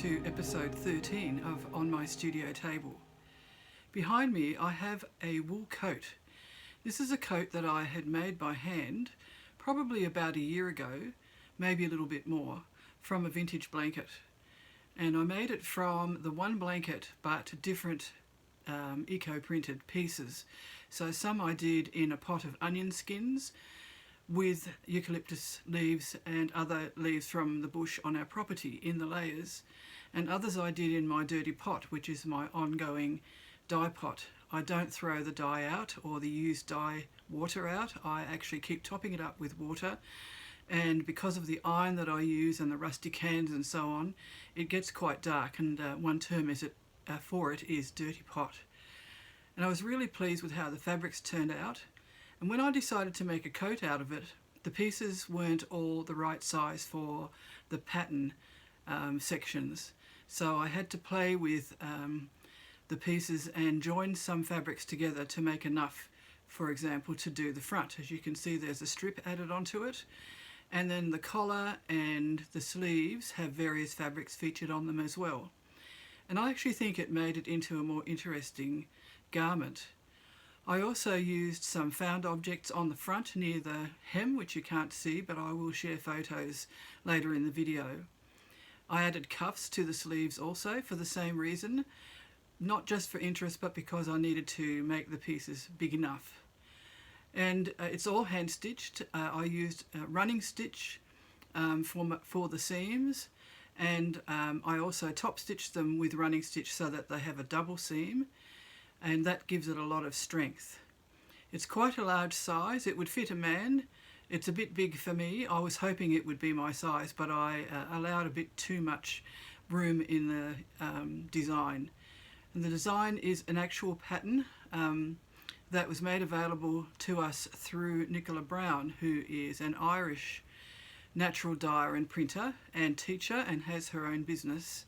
to episode 13 of On My Studio Table. Behind me I have a wool coat. This is a coat that I had made by hand probably about a year ago, maybe a little bit more, from a vintage blanket. And I made it from the one blanket but different eco-printed pieces. So some I did in a pot of onion skins with eucalyptus leaves and other leaves from the bush on our property in the layers, and others I did in my dirty pot, which is my ongoing dye pot. I don't throw the dye out or the used dye water out. I actually keep topping it up with water, and because of the iron that I use and the rusty cans and so on, it gets quite dark, and one term for it is dirty pot. And I was really pleased with how the fabrics turned out. And when I decided to make a coat out of it, the pieces weren't all the right size for the pattern sections. So I had to play with the pieces and join some fabrics together to make enough, for example, to do the front. As you can see, there's a strip added onto it. And then the collar and the sleeves have various fabrics featured on them as well. And I actually think it made it into a more interesting garment. I also used some found objects on the front near the hem, which you can't see, but I will share photos later in the video. I added cuffs to the sleeves also for the same reason, not just for interest, but because I needed to make the pieces big enough. And it's all hand stitched. I used running stitch for the seams, and I also top stitched them with running stitch so that they have a double seam, and that gives it a lot of strength. It's quite a large size. It would fit a man. It's a bit big for me. I was hoping it would be my size, but I allowed a bit too much room in the design. And the design is an actual pattern that was made available to us through Nicola Brown, who is an Irish natural dyer and printer and teacher and has her own business.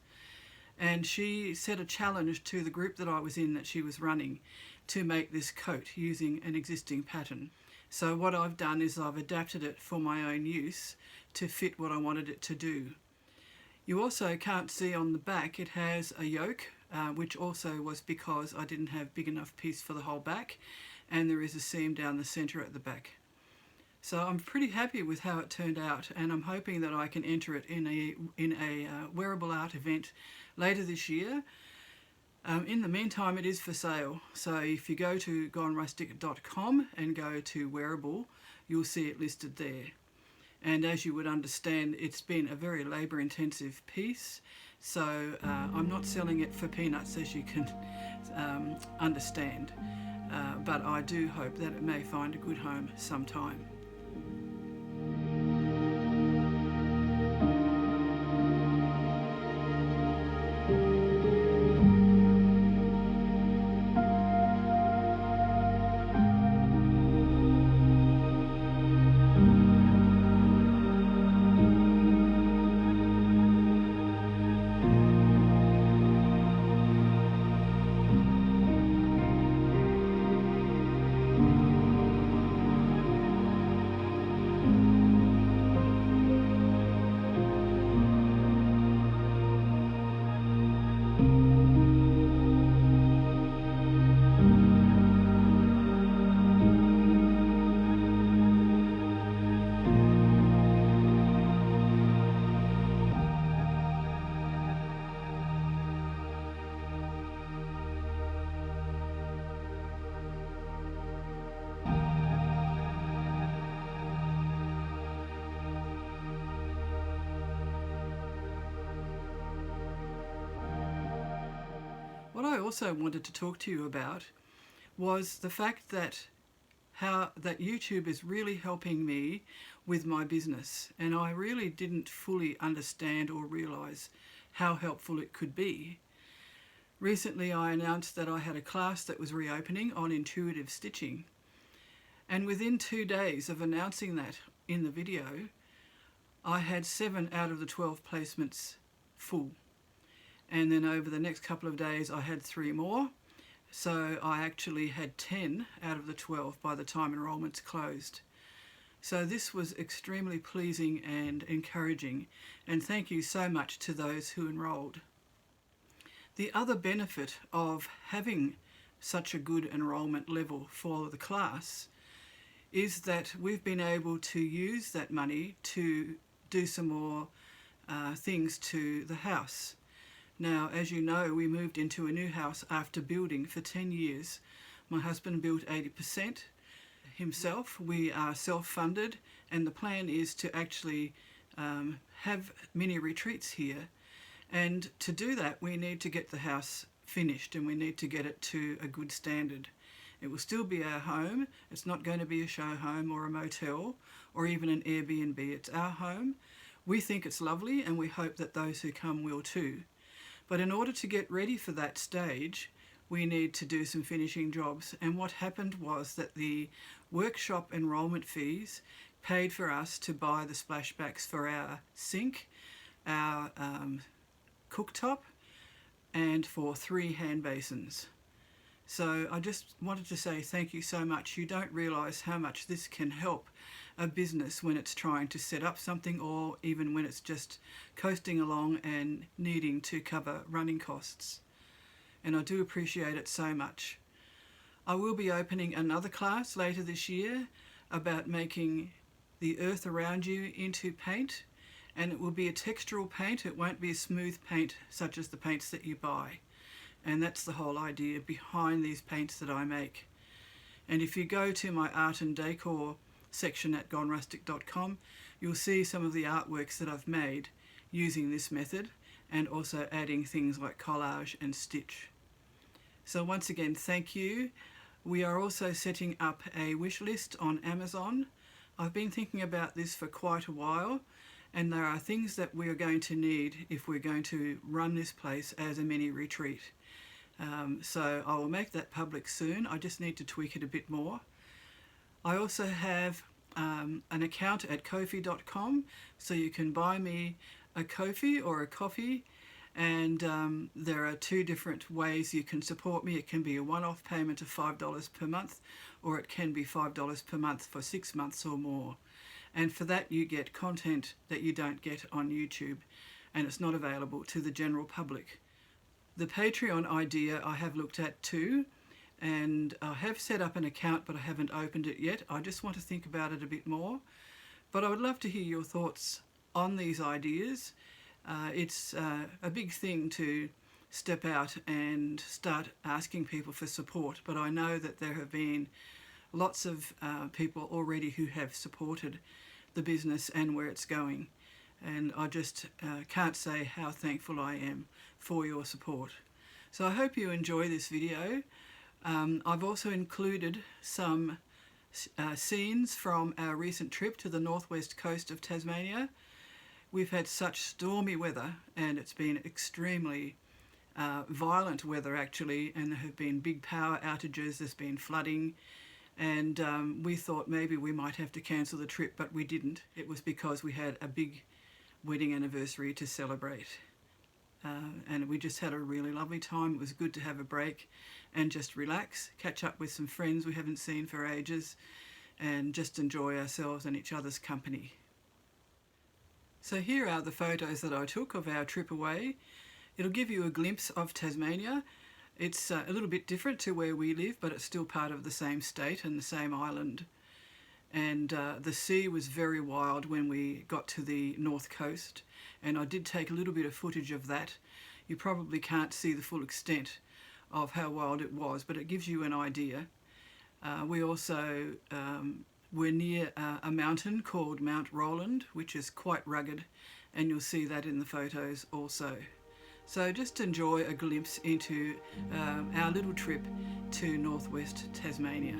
And she set a challenge to the group that I was in that she was running to make this coat using an existing pattern. So what I've done is I've adapted it for my own use to fit what I wanted it to do. You also can't see on the back it has a yoke, which also was because I didn't have big enough piece for the whole back, and there is a seam down the centre at the back. So I'm pretty happy with how it turned out, and I'm hoping that I can enter it in a wearable art event later this year. In the meantime, it is for sale. So if you go to gonerustic.com and go to Wearable, you'll see it listed there. And as you would understand, it's been a very labour-intensive piece. So I'm not selling it for peanuts, as you can understand. But I do hope that it may find a good home sometime. What I also wanted to talk to you about was the fact that YouTube is really helping me with my business, and I really didn't fully understand or realise how helpful it could be. Recently I announced that I had a class that was reopening on intuitive stitching, and within 2 days of announcing that in the video, I had 7 out of the 12 placements full. And then over the next couple of days I had 3 more, so I actually had 10 out of the 12 by the time enrolments closed. So this was extremely pleasing and encouraging, and thank you so much to those who enrolled. The other benefit of having such a good enrolment level for the class is that we've been able to use that money to do some more things to the house. Now, as you know, we moved into a new house after building for 10 years. My husband built 80% himself. We are self-funded, and the plan is to actually have mini retreats here. And to do that, we need to get the house finished, and we need to get it to a good standard. It will still be our home. It's not going to be a show home or a motel or even an Airbnb. It's our home. We think it's lovely, and we hope that those who come will too. But in order to get ready for that stage, we need to do some finishing jobs. And what happened was that the workshop enrolment fees paid for us to buy the splashbacks for our sink, our cooktop, and for 3 hand basins. So I just wanted to say thank you so much. You don't realise how much this can help a business when it's trying to set up something, or even when it's just coasting along and needing to cover running costs. And I do appreciate it so much. I will be opening another class later this year about making the earth around you into paint, and it will be a textural paint. It won't be a smooth paint such as the paints that you buy. And that's the whole idea behind these paints that I make. And if you go to my art and decor section at gonerustic.com, you'll see some of the artworks that I've made using this method, and also adding things like collage and stitch. So once again, thank you. We are also setting up a wish list on Amazon. I've been thinking about this for quite a while, and there are things that we are going to need if we're going to run this place as a mini retreat. So I will make that public soon. I just need to tweak it a bit more. I also have an account at ko-fi.com, so you can buy me a Ko-fi or a coffee, and there are 2 different ways you can support me. It can be a one-off payment of $5 per month, or it can be $5 per month for 6 months or more. And for that you get content that you don't get on YouTube, and it's not available to the general public. The Patreon idea I have looked at too, and I have set up an account, but I haven't opened it yet. I just want to think about it a bit more. But I would love to hear your thoughts on these ideas. It's a big thing to step out and start asking people for support, but I know that there have been lots of people already who have supported the business and where it's going. And I just can't say how thankful I am for your support. So I hope you enjoy this video. I've also included some scenes from our recent trip to the northwest coast of Tasmania. We've had such stormy weather, and it's been extremely violent weather actually, and there have been big power outages, there's been flooding, and we thought maybe we might have to cancel the trip, but we didn't. It was because we had a big wedding anniversary to celebrate. And we just had a really lovely time. It was good to have a break and just relax, catch up with some friends we haven't seen for ages, and just enjoy ourselves and each other's company. So here are the photos that I took of our trip away. It'll give you a glimpse of Tasmania. It's a little bit different to where we live, but it's still part of the same state and the same island. And the sea was very wild when we got to the north coast, and I did take a little bit of footage of that. You probably can't see the full extent of how wild it was, but it gives you an idea. We also were near a mountain called Mount Roland, which is quite rugged, and you'll see that in the photos also. So just enjoy a glimpse into our little trip to northwest Tasmania.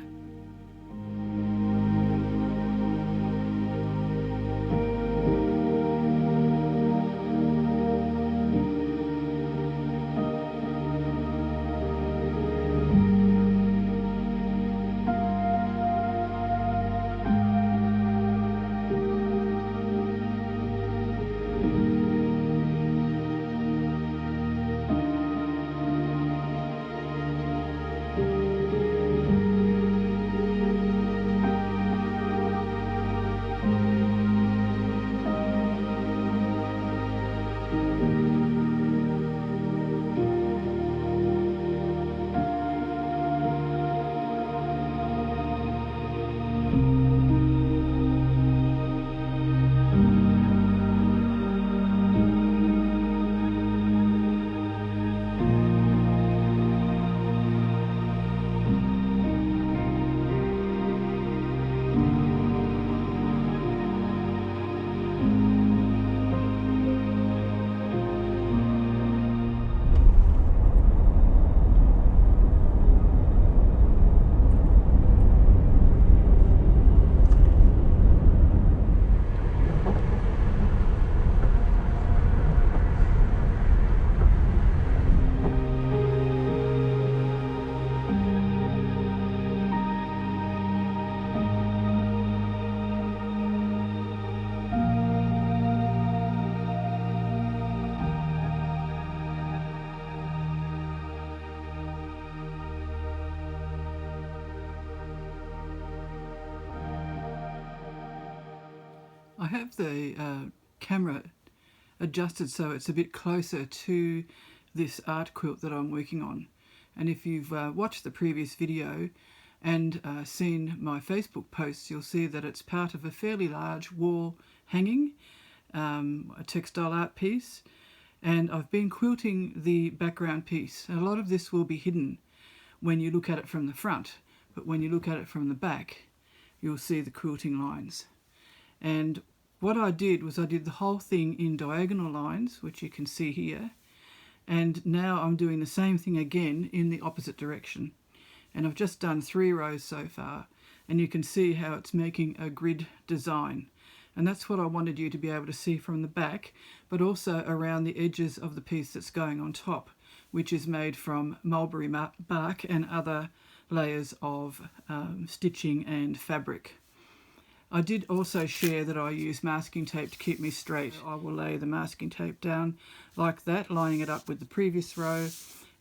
have the camera adjusted so it's a bit closer to this art quilt that I'm working on. And if you've watched the previous video and seen my Facebook posts, you'll see that it's part of a fairly large wall hanging, a textile art piece, and I've been quilting the background piece. And a lot of this will be hidden when you look at it from the front, but when you look at it from the back, you'll see the quilting lines. And what I did was I did the whole thing in diagonal lines, which you can see here, and now I'm doing the same thing again in the opposite direction. And I've just done 3 rows so far, and you can see how it's making a grid design. And that's what I wanted you to be able to see from the back, but also around the edges of the piece that's going on top, which is made from mulberry bark and other layers of stitching and fabric. I did also share that I use masking tape to keep me straight. I will lay the masking tape down like that, lining it up with the previous row,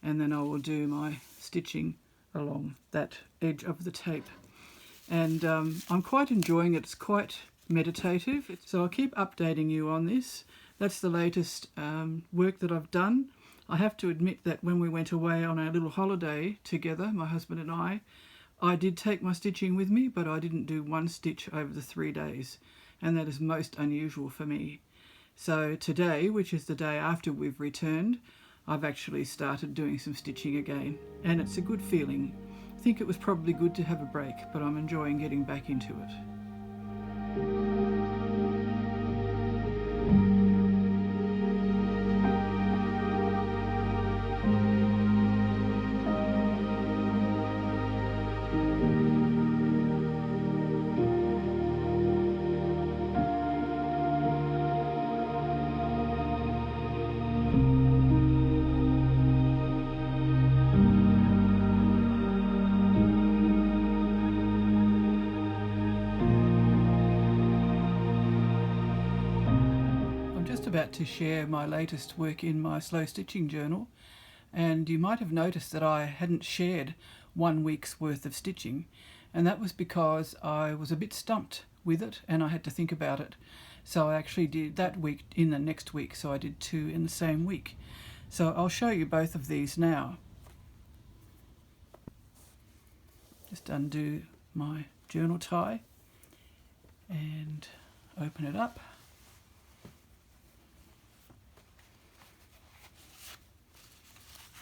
and then I will do my stitching along that edge of the tape. And I'm quite enjoying it. It's quite meditative, so I'll keep updating you on this. That's the latest work that I've done. I have to admit that when we went away on our little holiday together, my husband and I did take my stitching with me, but I didn't do 1 stitch over the 3 days, and that is most unusual for me. So today, which is the day after we've returned, I've actually started doing some stitching again, and it's a good feeling. I think it was probably good to have a break, but I'm enjoying getting back into it. About to share my latest work in my slow stitching journal, and you might have noticed that I hadn't shared 1 week's worth of stitching, and that was because I was a bit stumped with it and I had to think about it. So I actually did that week in the next week, so I did 2 in the same week. So I'll show you both of these now. Just undo my journal tie and open it up.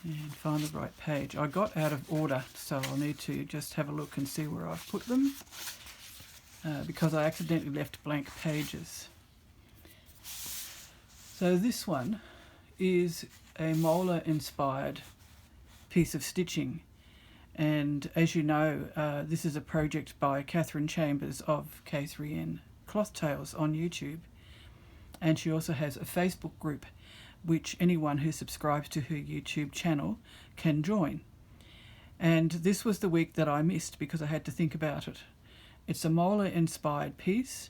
And find the right page. I got out of order, so I'll need to just have a look and see where I've put them, because I accidentally left blank pages. So this one is a molar inspired piece of stitching, and as you know, this is a project by K3n Chambers of K3n Clothtales on YouTube, and she also has a Facebook group which anyone who subscribes to her YouTube channel can join. And this was the week that I missed because I had to think about it. It's a molar inspired piece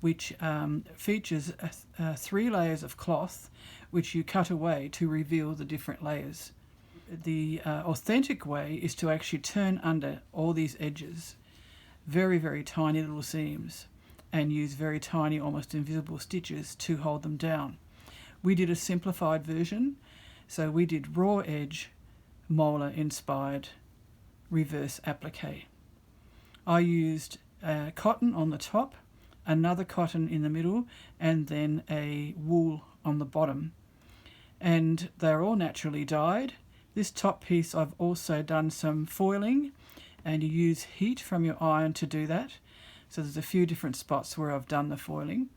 which features 3 layers of cloth which you cut away to reveal the different layers. The authentic way is to actually turn under all these edges, very, very tiny little seams, and use very tiny, almost invisible stitches to hold them down. We did a simplified version, so we did raw edge, molar inspired reverse applique. I used cotton on the top, another cotton in the middle, and then a wool on the bottom. And they're all naturally dyed. This top piece I've also done some foiling, and you use heat from your iron to do that. So there's a few different spots where I've done the foiling.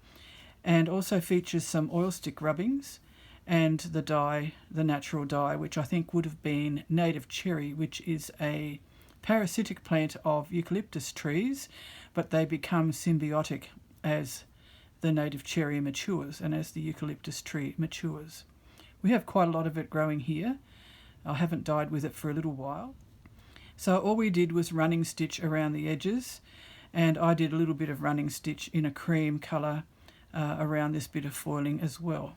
And also features some oil stick rubbings and the dye, the natural dye, which I think would have been native cherry, which is a parasitic plant of eucalyptus trees, but they become symbiotic as the native cherry matures and as the eucalyptus tree matures. We have quite a lot of it growing here. I haven't dyed with it for a little while. So all we did was running stitch around the edges, and I did a little bit of running stitch in a cream colour around this bit of foiling as well.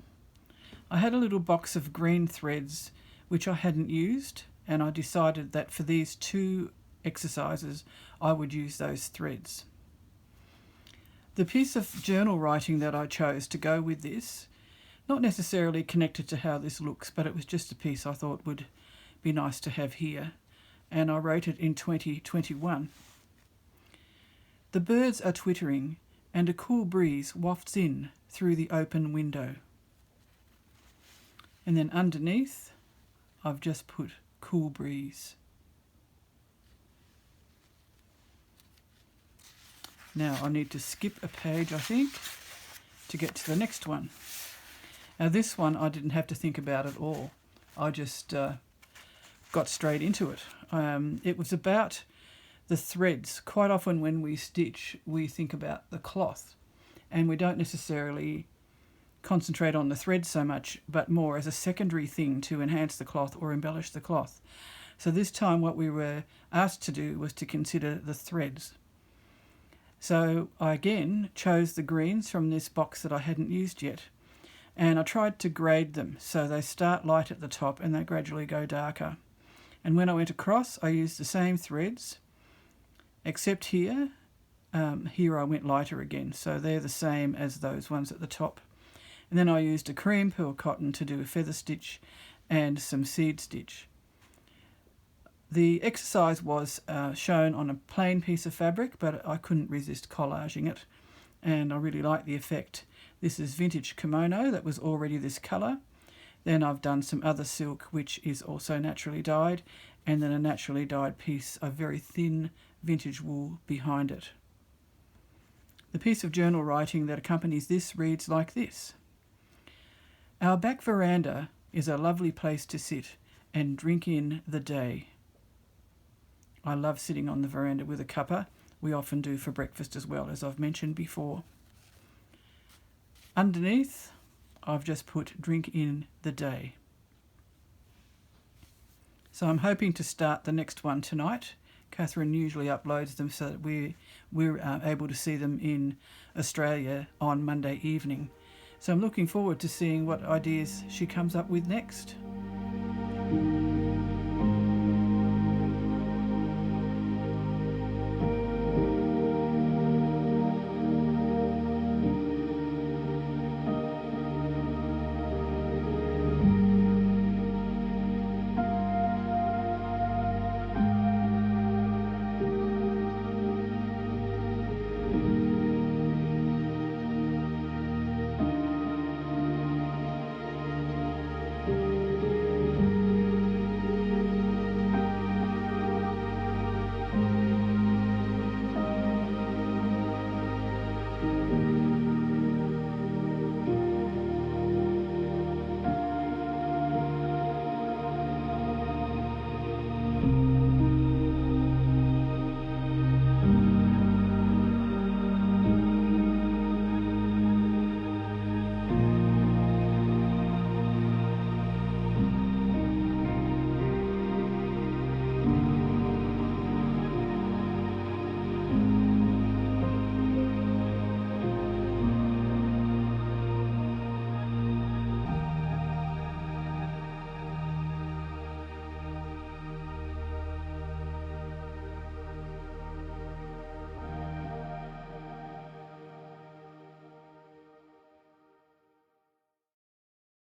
I had a little box of green threads which I hadn't used, and I decided that for these 2 exercises I would use those threads. The piece of journal writing that I chose to go with this, not necessarily connected to how this looks, but it was just a piece I thought would be nice to have here, and I wrote it in 2021. The birds are twittering and a cool breeze wafts in through the open window. And then underneath, I've just put cool breeze. Now I need to skip a page, I think, to get to the next one. Now this one I didn't have to think about at all. I just got straight into it. It was about the threads. Quite often when we stitch, we think about the cloth, and we don't necessarily concentrate on the thread so much, but more as a secondary thing to enhance the cloth or embellish the cloth. So this time what we were asked to do was to consider the threads. So I again chose the greens from this box that I hadn't used yet, and I tried to grade them so they start light at the top and they gradually go darker. And when I went across, I used the same threads, except here I went lighter again, so they're the same as those ones at the top. And then I used a cream pearl cotton to do a feather stitch and some seed stitch. The exercise was shown on a plain piece of fabric, but I couldn't resist collaging it, and I really like the effect. This is vintage kimono that was already this colour. Then I've done some other silk which is also naturally dyed, and then a naturally dyed piece of very thin vintage wool behind it. The piece of journal writing that accompanies this reads like this. Our back veranda is a lovely place to sit and drink in the day. I love sitting on the veranda with a cuppa. We often do for breakfast as well, as I've mentioned before. Underneath, I've just put drink in the day. So I'm hoping to start the next one tonight. K3n usually uploads them so that we're able to see them in Australia on Monday evening. So I'm looking forward to seeing what ideas she comes up with next.